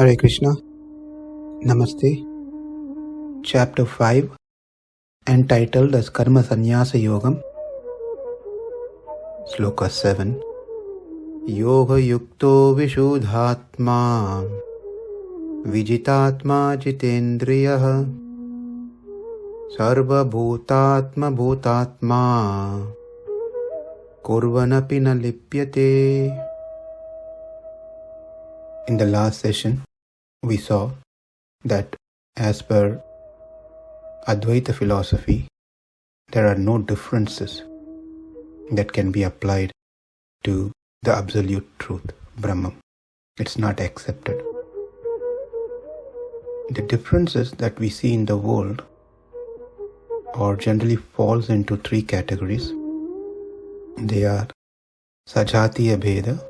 Hare Krishna. Namaste. Chapter 5, entitled as Karma Sannyasa Yogam. Sloka 7. Yoga-yukto viśuddhātmā vijitātmā jitendriyaḥ sarva-bhūtātma-bhūtātmā kurvann lipyate. In the last session, we saw that as per Advaita philosophy, there are no differences that can be applied to the absolute truth, Brahman. It's not accepted. The differences that we see in the world or generally falls into three categories. They are sajatiya bheda,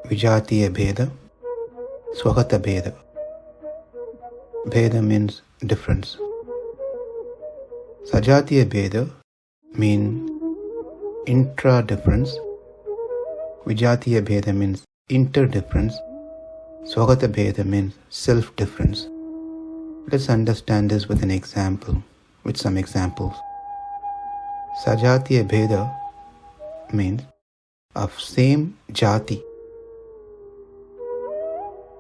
vijatiya bheda, swagata bheda. Bheda means difference. Sajatiya bheda means intra-difference. Vijatiya bheda means inter-difference. Swagata bheda means self-difference. Let's understand this with an example, with some examples. Sajatiya bheda means of same jati.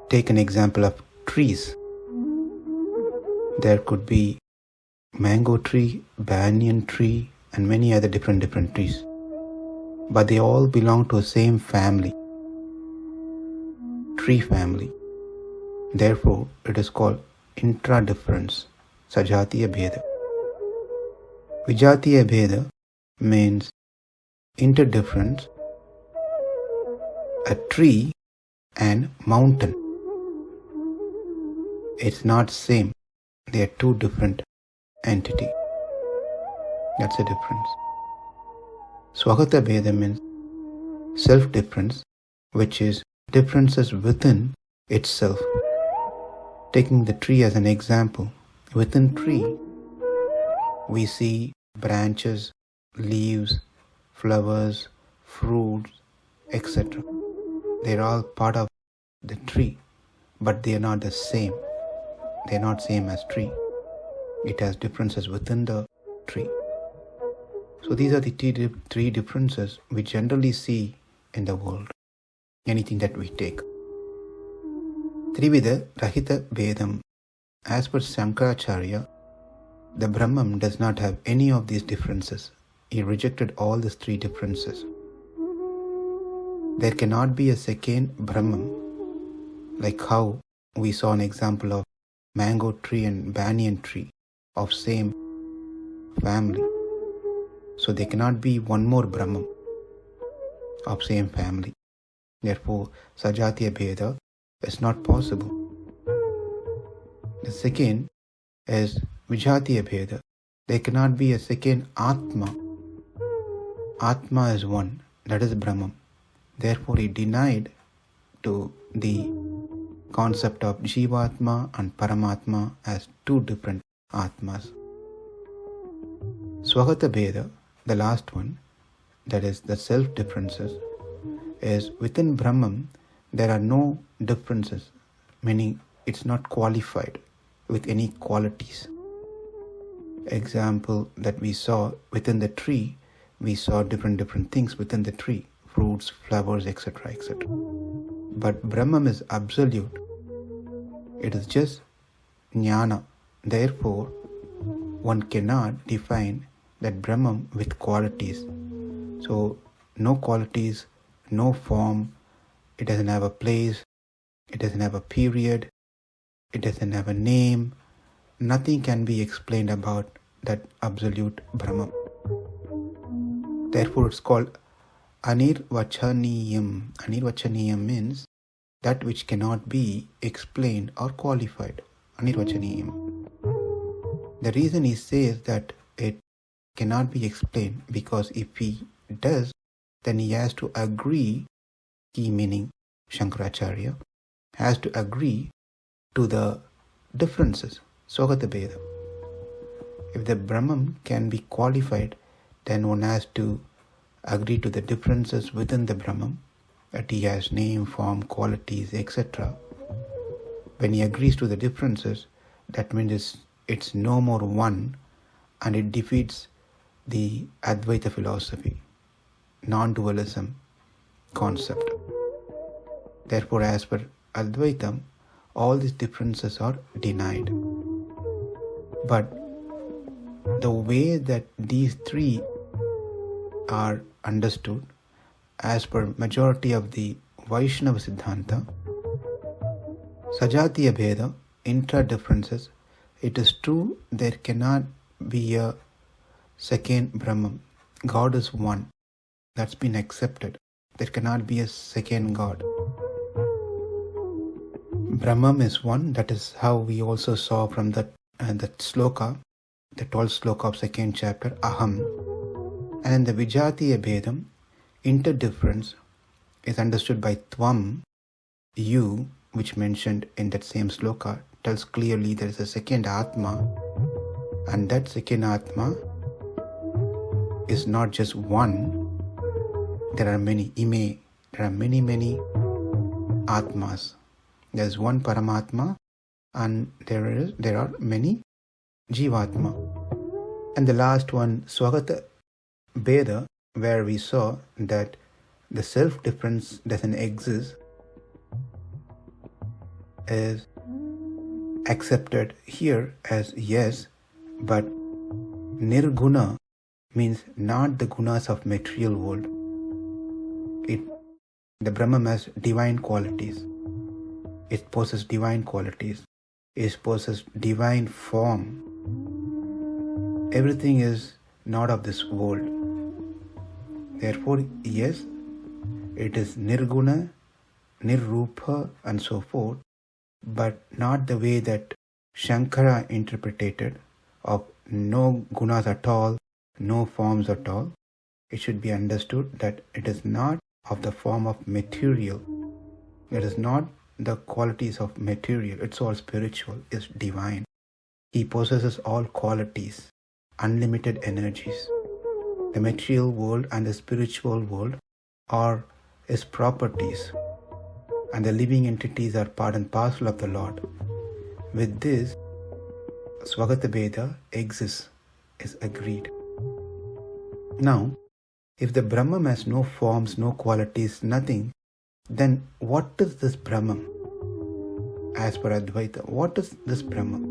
Take an example of trees. There could be mango tree, banyan tree, and many other different trees. But they all belong to the same family, tree family. Therefore, it is called intra-difference, sajatiya bheda. Vijatiya bheda means inter-difference, a tree and mountain. It's not same. They are two different entities. That's the difference. Swagata bheda means self-difference, which is differences within itself. Taking the tree as an example, within tree, we see branches, leaves, flowers, fruits, etc. They're all part of the tree, but they are not the same. They are not same as tree. It has differences within the tree. So these are the three differences we generally see in the world, anything that we take. Trivida Rahita Vedam. As per Shankaracharya, the Brahman does not have any of these differences. He rejected all these three differences. There cannot be a second Brahman, like how we saw an example of mango tree and banyan tree of same family. So there cannot be one more Brahman of same family. Therefore, sajatiya bheda is not possible. The second is vijatiya bheda. There cannot be a second Atma. Atma is one, that is Brahman. Therefore, he denied to the concept of jivatma and paramatma as two different atmas. Swagata bheda, the last one, that is the self-differences, is within Brahman there are no differences, meaning it's not qualified with any qualities. Example that we saw within the tree, we saw different things within the tree, fruits, flowers, etc. But Brahman is absolute. It is just jnana. Therefore, one cannot define that Brahman with qualities. So, no qualities, no form, it doesn't have a place, it doesn't have a period, it doesn't have a name. Nothing can be explained about that absolute Brahman. Therefore, it's called anirvachaniyam. Anirvachaniyam means that which cannot be explained or qualified. Anirvachaniyam. The reason he says that it cannot be explained, because if he does, then he has to agree, he meaning Shankaracharya, has to agree to the differences, Swagata bheda. If the Brahman can be qualified, then one has to agree to the differences within the Brahman, that he has name, form, qualities, etc. when he agrees to the differences, that means it's no more one, and it defeats the Advaita philosophy, non-dualism concept. Therefore, as per Advaitam, all these differences are denied. But the way that these three are understood, as per majority of the Vaishnava Siddhanta, Sajatiya Bheda, intra-differences, it is true there cannot be a second Brahman. God is one. That's been accepted. There cannot be a second God. Brahman is one. That is how we also saw from that Sloka, the 12th Sloka of 2nd chapter, Aham. And the Vijatiya Bhedam, interdifference, is understood by Tvam, you, which mentioned in that same Sloka, tells clearly there is a second Atma, and that second Atma is not just one. There are many Ime, there are many Atmas. There is one Paramatma, and there are many Jivatma. And the last one, Swagata Bheda, where we saw that the self-difference doesn't exist, is accepted here as yes, but Nirguna means not the gunas of material world. The Brahman has divine qualities. It possesses divine qualities. It possesses divine form. Everything is not of this world. Therefore, yes, it is Nirguna, Nirrupa, and so forth, but not the way that Shankara interpreted of no gunas at all, no forms at all. It should be understood that it is not of the form of material. It is not the qualities of material. It's all spiritual. It's divine. He possesses all qualities, unlimited energies. The material world and the spiritual world are his properties, and the living entities are part and parcel of the Lord. With this, Swagata Bheda exists, is agreed. Now, if the Brahman has no forms, no qualities, nothing, then what is this Brahman? As per Advaita, what is this Brahman?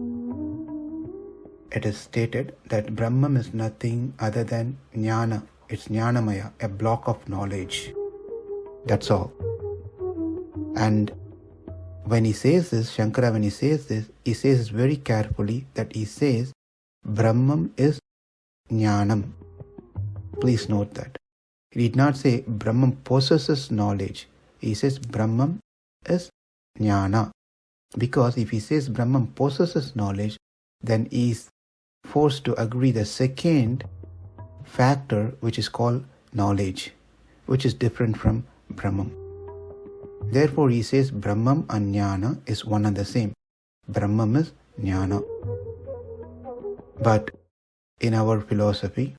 It is stated that Brahman is nothing other than Jnana. It's Jnanamaya, a block of knowledge. That's all. And when he says this, Shankara, when he says this, he says very carefully that he says Brahman is Jnanam. Please note that. He did not say Brahman possesses knowledge. He says Brahman is Jnana. Because if he says Brahman possesses knowledge, then he is forced to agree the second factor, which is called knowledge, which is different from Brahman. Therefore, he says Brahman and Jnana is one and the same. Brahman is Jnana. But in our philosophy,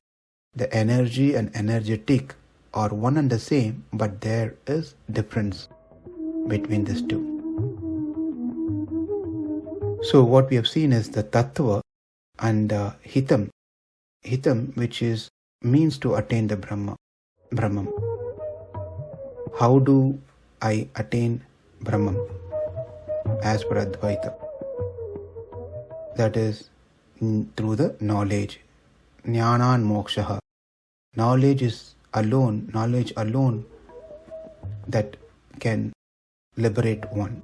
the energy and energetic are one and the same, but there is difference between these two. So what we have seen is the Tattva and Hitam. Hitam, which is means to attain the Brahman. How do I attain Brahman? As per Advaita. That is through the knowledge. Jnana and moksha. Knowledge alone that can liberate one.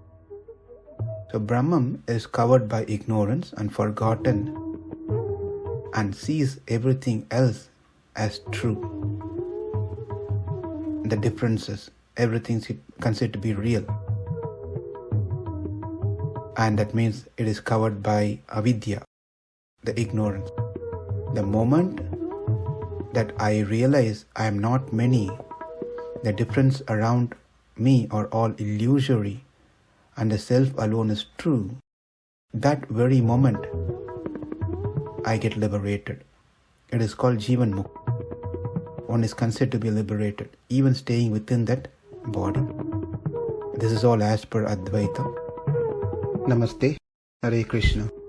So Brahman is covered by ignorance and forgotten and sees everything else as true. The differences, everything is considered to be real. And that means it is covered by avidya, the ignorance. The moment that I realize I am not many, the difference around me are all illusory, and the self alone is true, that very moment I get liberated. It is called Jivan Mukti. One is considered to be liberated, even staying within that body. This is all as per Advaita. Namaste. Hare Krishna.